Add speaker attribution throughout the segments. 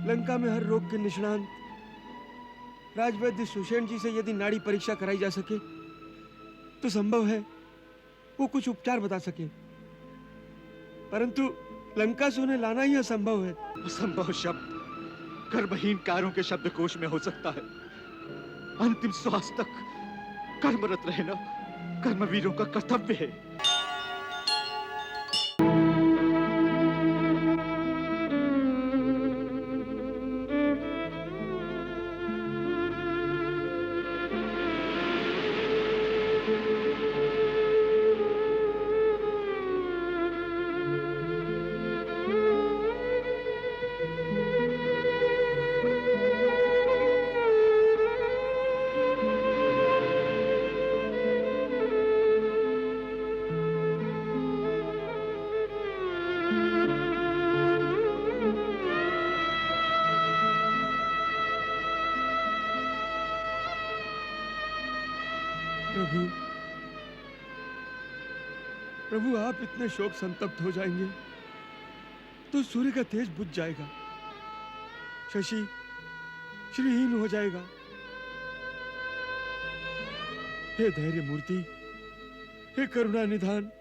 Speaker 1: लंका में हर रोग के निष्णांत राजवैद्य सुषेण जी से यदि नाड़ी परीक्षा कराई जा सके तो संभव है वो कुछ उपचार बता सके, परंतु लंका से उन्हें लाना ही असंभव है।
Speaker 2: असंभव शब्द कर्महीन कारों के शब्दकोश में हो सकता है। अंतिम श्वास तक कर्मरत रहना कर्मवीरों का कर्तव्य है।
Speaker 1: प्रभु आप इतने शोक संतप्त हो जाएंगे तो सूर्य का तेज बुझ जाएगा, शशि श्रीहीन हो जाएगा। हे धैर्य मूर्ति, हे करुणा निधान,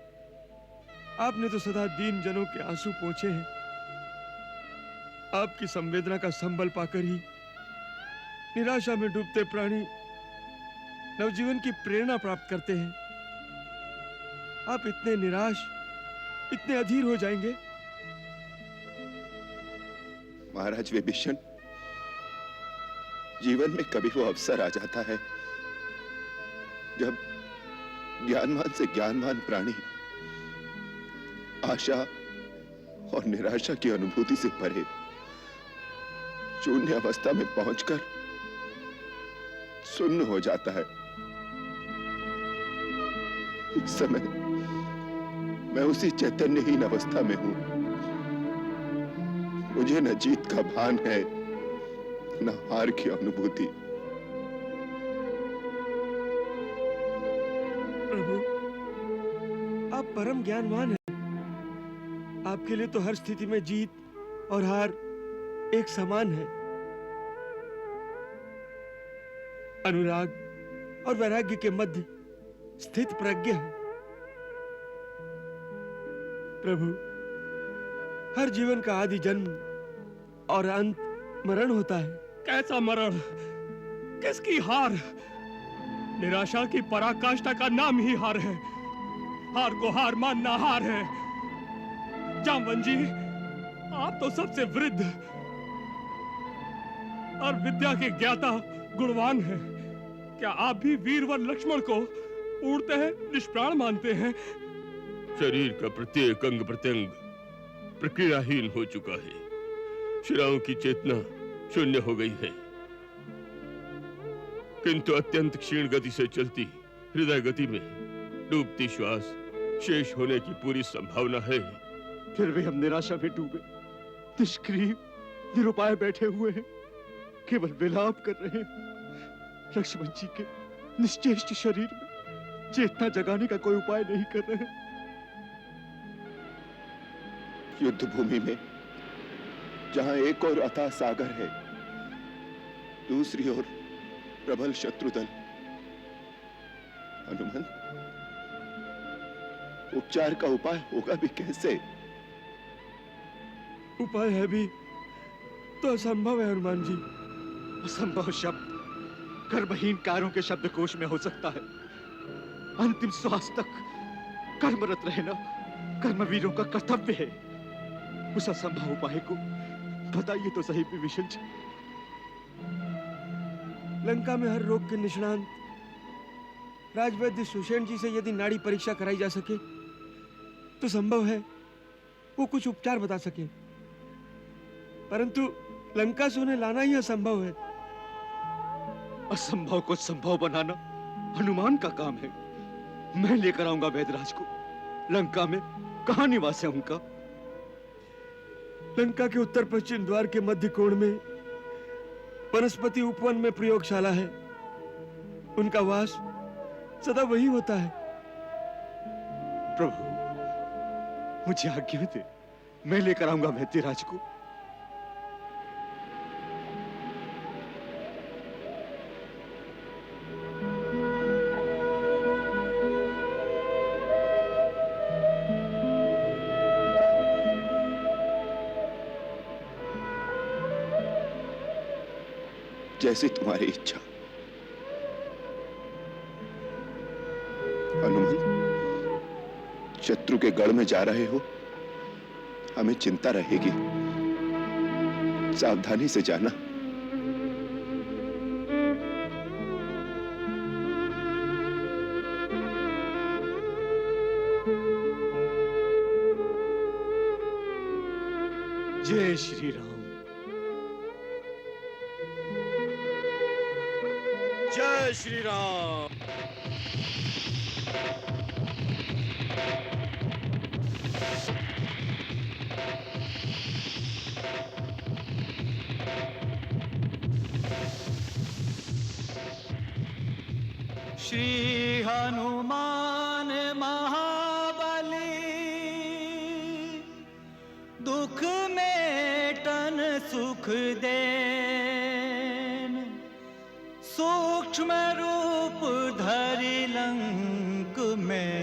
Speaker 1: आपने तो सदा दीन जनों के आंसू पोंछे हैं। आपकी संवेदना का संबल पाकर ही निराशा में डूबते प्राणी नवजीवन की प्रेरणा प्राप्त करते हैं। आप इतने निराश, इतने अधीर हो जाएंगे।
Speaker 3: महाराज विभीषण, जीवन में कभी वो अवसर आ जाता है जब ज्ञानवान से ज्ञानवान प्राणी आशा और निराशा की अनुभूति से परे शून्य अवस्था में पहुंचकर सुन्न हो जाता है। इस समय मैं उसी चैतन्यहीन अवस्था में हूं। मुझे न जीत का भान है न हार की अनुभूति।
Speaker 1: प्रभु, आप परम ज्ञानवान हैं। आपके लिए तो हर स्थिति में जीत और हार एक समान है। अनुराग और वैराग्य के मध्य स्थित प्रज्ञा है। प्रभु, हर जीवन का आदि जन्म और अंत मरण होता है।
Speaker 4: कैसा मरण, किसकी हार? निराशा की पराकाष्ठा का नाम ही हार है। हार को हार मानना हार है। जामवन जी, आप तो सबसे वृद्ध और विद्या के ज्ञाता गुणवान हैं। क्या आप भी वीरवर लक्ष्मण को उड़ते हैं निष्प्राण मानते हैं?
Speaker 5: शरीर का प्रत्येक अंग प्रत्यंग प्रक्रियाहीन हो चुका है। शिराओं की चेतना शून्य हो गई है, किंतु अत्यंत क्षीण गति से चलती हृदय गति में डूबती श्वास शेष होने की पूरी संभावना है।
Speaker 2: फिर भी हम निराशा में डूबे, निष्क्रिय निरुपाय बैठे हुए हैं, केवल विलाप कर रहे हैं। लक्ष्मण जी के निश्चेष्ट शरीर में चेतना जगाने का कोई उपाय नहीं कर रहे हैं।
Speaker 3: युद्ध भूमि में जहां एक ओर अथाह सागर है, दूसरी ओर प्रबल शत्रु दल। हनुमान, उपचार का उपाय होगा भी कैसे?
Speaker 1: उपाय है भी तो असंभव है हनुमान जी।
Speaker 2: असंभव शब्द कर्महीन कारों के शब्दकोश में हो सकता है। अंतिम श्वास तक कर्मरत रहना कर्मवीरों का कर्तव्य है। उस असंभव उपाय को बताइए तो सही विभीषण जी।
Speaker 1: लंका में हर रोग के निष्णांत राजवैद्य सुषेण जी से यदि नाड़ी परीक्षा कराई जा सके तो संभव है वो कुछ उपचार बता सके, परंतु लंका से उन्हें लाना ही असंभव है।
Speaker 2: असंभव को संभव बनाना हनुमान का काम है। मैं लेकर आऊंगा वैदराज को। लंका में कहां निवास है उनका?
Speaker 1: लंका के उत्तर पश्चिम द्वार के मध्य कोण में वनस्पति उपवन में प्रयोगशाला है। उनका वास सदा वही होता है।
Speaker 2: प्रभु, मुझे आज्ञा दे, मैं लेकर आऊंगा वैद्यराज को।
Speaker 3: जैसी तुम्हारी इच्छा। हनुमान, शत्रु के गढ़ में जा रहे हो, हमें चिंता रहेगी, सावधानी से जाना।
Speaker 2: जय श्री राम। जय श्री राम।
Speaker 6: श्री हनुमान महाबली, दुख मेटन सुख देन, सूक्ष्म रूप धरि लंक में,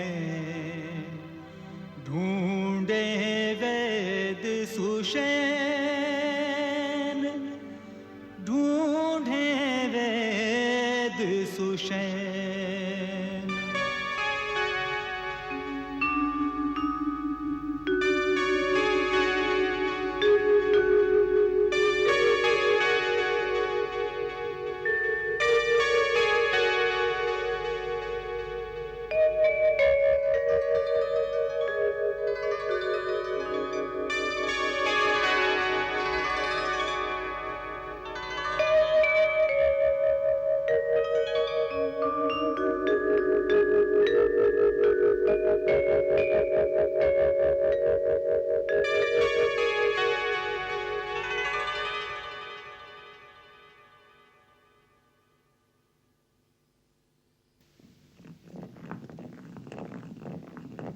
Speaker 6: ढूंढे वेद सुषेण, ढूंढे वेद सुषेण।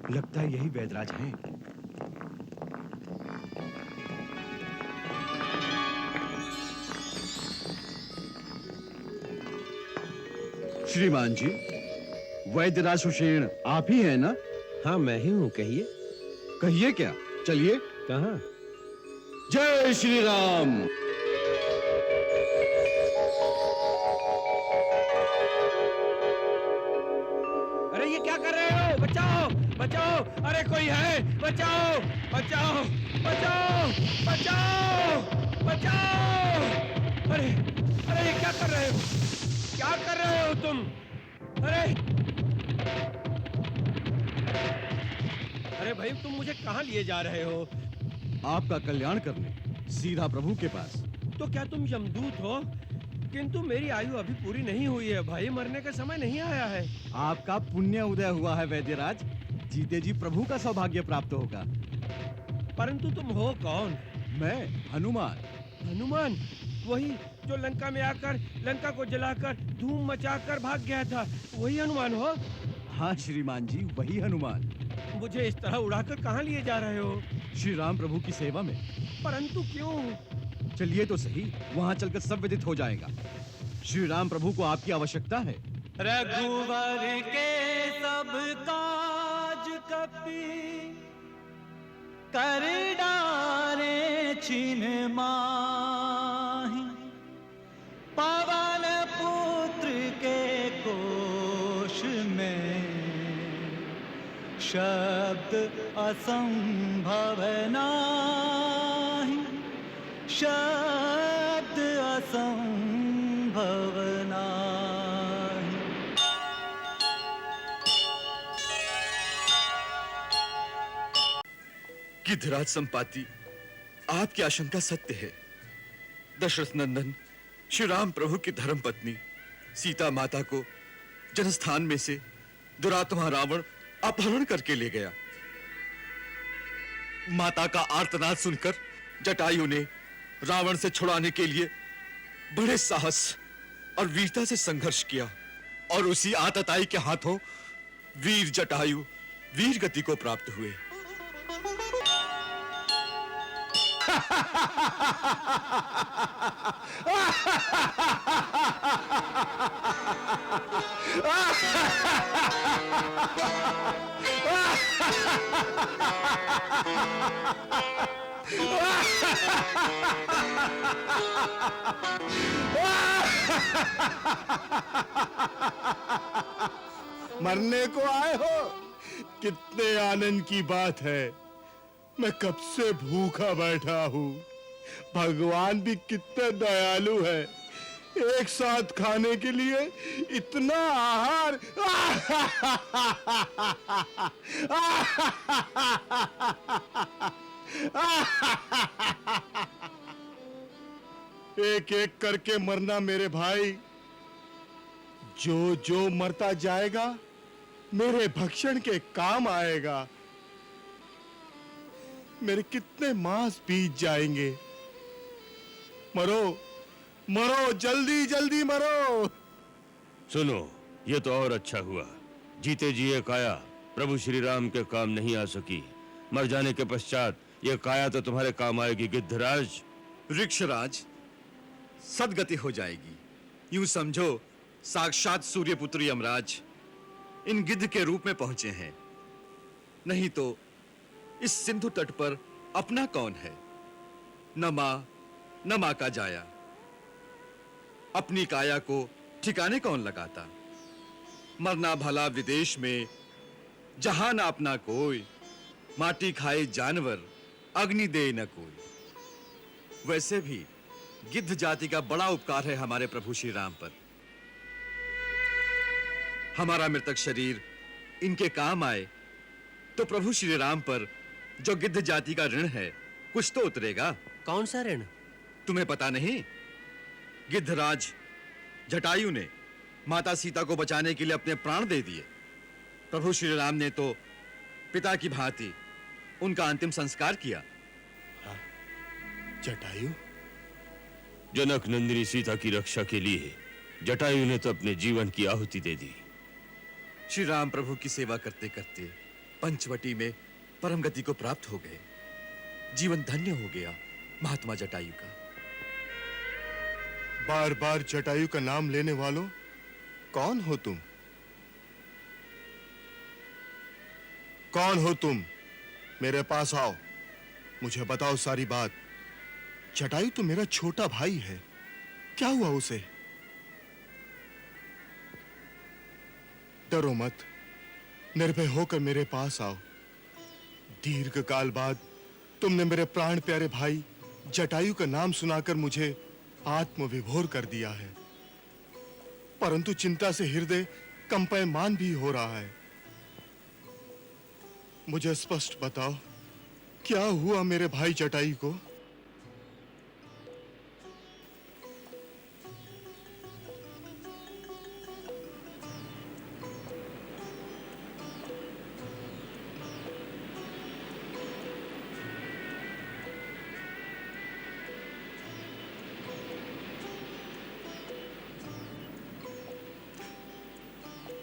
Speaker 2: लगता है यही वैदराज हैं। श्रीमान जी, वैद्यराज सुषेण आप ही हैं ना?
Speaker 7: हाँ, मैं ही हूँ। कहिए।
Speaker 2: कहिए क्या? चलिए।
Speaker 7: कहाँ?
Speaker 2: जय श्री राम।
Speaker 4: अरे ये क्या कर रहे हो? बचाओ बचाओ! अरे कोई है? बचाओ बचाओ बचाओ बचाओ बचाओ! अरे अरे ये क्या कर रहे हो? क्या कर रहे हो तुम? अरे अरे भाई, तुम मुझे कहाँ लिए जा रहे हो?
Speaker 2: आपका कल्याण करने, सीधा प्रभु के पास।
Speaker 4: तो क्या तुम यमदूत हो? किंतु मेरी आयु अभी पूरी नहीं हुई है भाई, मरने का समय नहीं आया है।
Speaker 2: आपका पुण्य उदय हुआ है वैद्यराज, जीते जी प्रभु का सौभाग्य प्राप्त होगा।
Speaker 4: परंतु तुम हो कौन?
Speaker 2: मैं हनुमान।
Speaker 4: हनुमान? वही जो लंका में आकर लंका को जलाकर धूम मचाकर भाग गया था, वही हनुमान हो?
Speaker 2: हाँ श्रीमान जी, वही हनुमान।
Speaker 4: मुझे इस तरह उड़ाकर कहाँ लिए जा रहे हो?
Speaker 2: श्री राम प्रभु की सेवा में।
Speaker 4: परंतु क्यों?
Speaker 2: चलिए तो सही, वहाँ चलकर सब विदित हो जाएगा। श्री राम प्रभु को आपकी आवश्यकता है।
Speaker 6: रघुवर के सब काज कपि, कर डारे छिन माहि, पवन पुत्र के कोश में, शब्द असंभव नाहि, शब्द असंभव नाहि।
Speaker 8: गिद्धराज संपाति, आपकी आशंका सत्य है। दशरथ नंदन श्री राम प्रभु की धर्म पत्नी सीता माता को जनस्थान में से दुरात्मा रावण अपहरण करके ले गया। माता का आर्तनाद सुनकर जटायु ने रावण से छुड़ाने के लिए बड़े साहस और वीरता से संघर्ष किया, और उसी आतताई के हाथों वीर जटायु वीर गति को प्राप्त हुए।
Speaker 7: मरने को आए हो? कितने आनंद की बात है। मैं कब से भूखा बैठा हूँ। भगवान भी कितने दयालु है, एक साथ खाने के लिए इतना आहार। एक एक करके मरना मेरे भाई। जो जो मरता जाएगा मेरे भक्षण के काम आएगा। मेरे कितने मास बीत जाएंगे। मरो मरो, जल्दी जल्दी मरो।
Speaker 5: सुनो, ये तो और अच्छा हुआ। जीते जी ये काया प्रभु श्री राम के काम नहीं आ सकी। मर जाने के पश्चात ये काया तो तुम्हारे काम आएगी गिद्धराज।
Speaker 8: वृक्षराज सदगति हो जाएगी। यूं समझो साक्षात सूर्यपुत्र यमराज इन गिद्ध के रूप में पहुंचे हैं। नहीं तो इस सिंधु तट पर अपना कौन है? न मां न मां का जाया। अपनी काया को ठिकाने कौन लगाता? मरना भला विदेश में, जहां न अपना कोई। माटी खाए जानवर, अग्नि दे न कोई। वैसे भी गिद्ध जाति का बड़ा उपकार है हमारे प्रभु श्री राम पर। हमारा मृतक शरीर इनके काम आए तो प्रभु श्री राम पर जो गिद्ध जाति का ऋण है कुछ तो उतरेगा।
Speaker 9: कौन सा ऋण?
Speaker 8: तुम्हें पता नहीं? गिद्धराज जटायु ने माता सीता को बचाने के लिए अपने प्राण दे दिए। प्रभु श्री राम ने तो पिता की भांति उनका अंतिम संस्कार किया।
Speaker 7: जटायु?
Speaker 5: जनक नंदिनी सीता की रक्षा के लिए जटायु ने तो अपने जीवन की आहुति दे दी।
Speaker 8: श्री राम प्रभु की सेवा करते करते पंचवटी में परम गति को प्राप्त हो गए। जीवन धन्य हो गया महात्मा जटायु का।
Speaker 7: बार बार जटायु का नाम लेने वालों, कौन हो तुम? कौन हो तुम? मेरे पास आओ, मुझे बताओ सारी बात। जटायु तो मेरा छोटा भाई है, क्या हुआ उसे? डरो मत, निर्भय होकर मेरे पास आओ। दीर्घ काल बाद तुमने मेरे प्राण प्यारे भाई जटायु का नाम सुनाकर मुझे आत्मविभोर कर दिया है। परंतु चिंता से हृदय कंपायमान भी हो रहा है। मुझे स्पष्ट बताओ, क्या हुआ मेरे भाई जटायु को?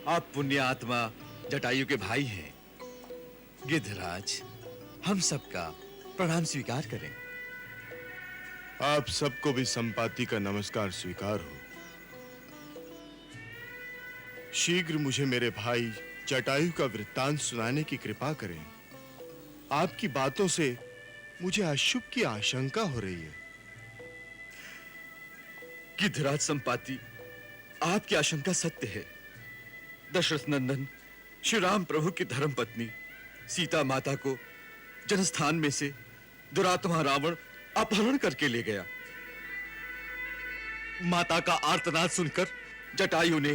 Speaker 8: आप पुण्य आत्मा जटायु के भाई हैं। गिद्धराज, हम सबका प्रणाम स्वीकार करें।
Speaker 7: आप सबको भी संपाति का नमस्कार स्वीकार हो। शीघ्र मुझे मेरे भाई जटायु का वृत्तांत सुनाने की कृपा करें। आपकी बातों से मुझे अशुभ की आशंका हो रही है।
Speaker 8: गिद्धराज संपाति, आपकी आशंका सत्य है। दशरथ नंदन श्री राम प्रभु की धर्म पत्नी सीता माता को जनस्थान में से दुरात्मा रावण अपहरण करके ले गया। माता का आर्तनाद सुनकर जटायु ने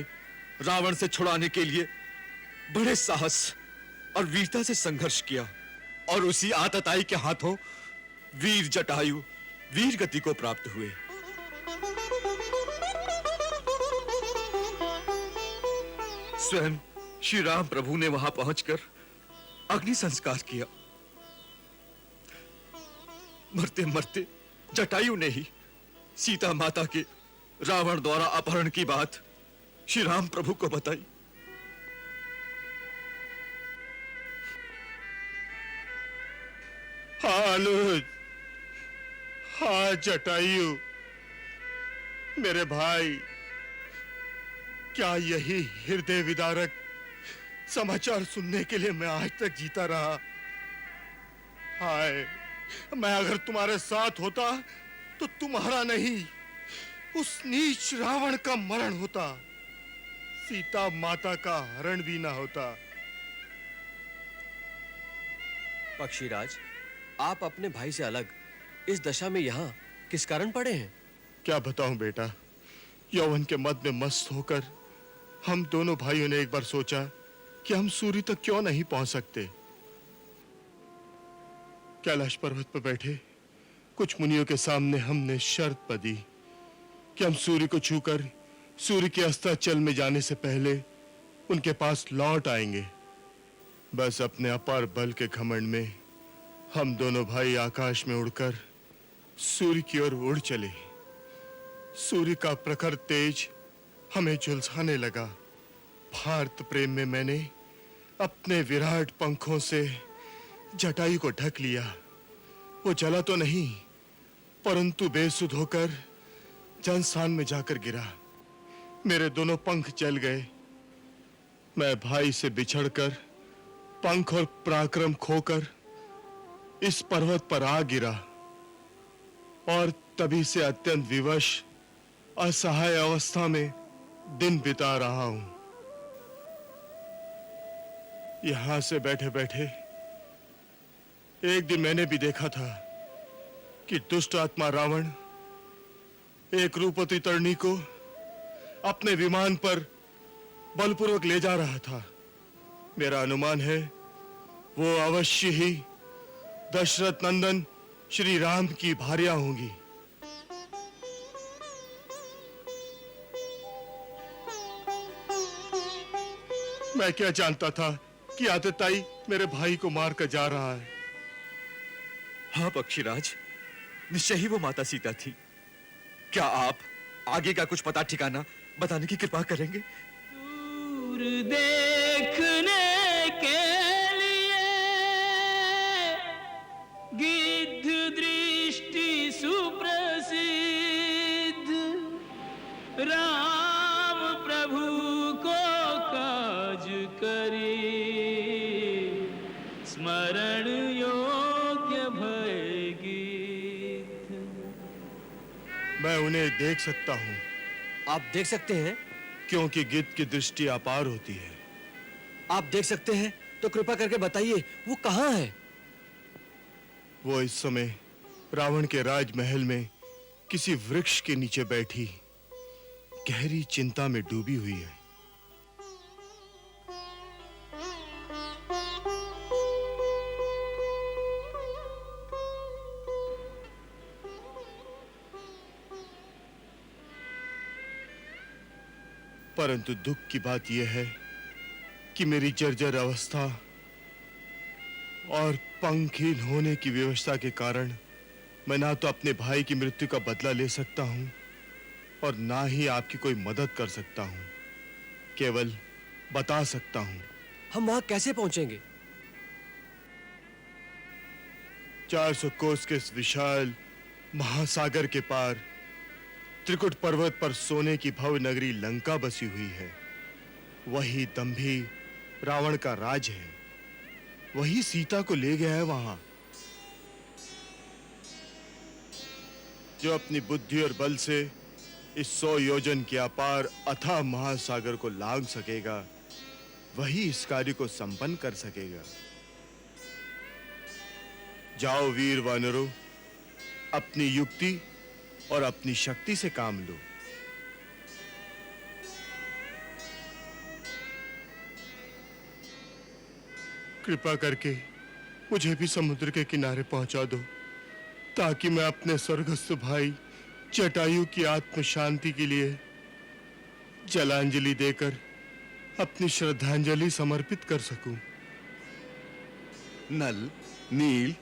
Speaker 8: रावण से छुड़ाने के लिए बड़े साहस और वीरता से संघर्ष किया और उसी आतताई के हाथों वीर जटायु वीर गति को प्राप्त हुए। स्वयं श्री राम प्रभु ने वहां पहुंचकर अग्नि संस्कार किया। मरते मरते जटायु ने ही सीता माता के रावण द्वारा अपहरण की बात श्री राम प्रभु को बताई।
Speaker 7: हाँ अनुज, हाँ जटायु, मेरे भाई, क्या यही हृदय विदारक समाचार सुनने के लिए मैं आज तक जीता रहा? हाय, मैं अगर तुम्हारे साथ होता तो तुम्हारा नहीं, उस नीच रावण का मरण होता, सीता माता का हरण भी ना होता।
Speaker 9: पक्षीराज, आप अपने भाई से अलग इस दशा में यहाँ किस कारण पड़े हैं?
Speaker 7: क्या बताऊं बेटा, यौवन के मद में मस्त होकर हम दोनों भाइयों ने एक बार सोचा कि हम सूर्य तक क्यों नहीं पहुंच सकते। कैलाश पर्वत पर बैठे कुछ मुनियों के सामने हमने शर्त बंधी कि हम सूर्य को छूकर सूर्य के अस्ताचल में जाने से पहले उनके पास लौट आएंगे। बस अपने अपार बल के घमंड में हम दोनों भाई आकाश में उड़कर सूर्य की ओर उड़ चले। सूर्य का प्रखर तेज हमें झुलसाने लगा। भारत प्रेम में मैंने अपने विराट पंखों से जटायु को ढक लिया। वो जला तो नहीं, परंतु बेसुध होकर जनस्थान में जाकर गिरा। मेरे दोनों पंख जल गए। मैं भाई से बिछड़कर पंख और पराक्रम खोकर इस पर्वत पर आ गिरा और तभी से अत्यंत विवश असहाय अवस्था में दिन बिता रहा हूं। यहां से बैठे बैठे एक दिन मैंने भी देखा था कि दुष्ट आत्मा रावण एक रूपवती तरणी को अपने विमान पर बलपूर्वक ले जा रहा था। मेरा अनुमान है वो अवश्य ही दशरथ नंदन श्री राम की भार्या होंगी। मैं क्या जानता था कि आतताई मेरे भाई को मारकर जा रहा है।
Speaker 8: हाँ पक्षीराज, निश्चय ही वो माता सीता थी। क्या आप आगे का कुछ पता ठिकाना बताने की कृपा करेंगे?
Speaker 6: दूर देखने के लिए गिद्ध दृष्टि सुप्रसिद्ध, राम प्रभु को काज करी, स्मरण योग्य भय गीत।
Speaker 7: मैं उन्हें देख सकता हूं
Speaker 9: आप देख सकते हैं?
Speaker 7: क्योंकि गिद्ध की दृष्टि अपार होती है।
Speaker 9: आप देख सकते हैं तो कृपा करके बताइए वो कहाँ है?
Speaker 7: वो इस समय रावण के राजमहल में किसी वृक्ष के नीचे बैठी गहरी चिंता में डूबी हुई है। परंतु दुख की बात यह है कि मेरी जर्जर अवस्था और पंखहीन होने की व्यवस्था के कारण मैं ना तो अपने भाई की मृत्यु का बदला ले सकता हूं और ना ही आपकी कोई मदद कर सकता हूं। केवल बता सकता हूं।
Speaker 9: हम वहां कैसे पहुंचेंगे?
Speaker 7: 400 कोस के इस विशाल महासागर के पार त्रिकुट पर्वत पर सोने की भव्य नगरी लंका बसी हुई है। वही दंभी रावण का राज है। वही सीता को ले गया है वहां। जो अपनी बुद्धि और बल से इस 100 योजन के अपार अथाह महासागर को लांघ सकेगा, वही इस कार्य को संपन्न कर सकेगा। जाओ वीर वानरों, अपनी युक्ति और अपनी शक्ति से काम लो। कृपा करके मुझे भी समुद्र के किनारे पहुंचा दो, ताकि मैं अपने स्वर्गस्थ भाई जटायु की आत्म शांति के लिए जलांजलि देकर अपनी श्रद्धांजलि समर्पित कर सकूं।
Speaker 8: नल, नील,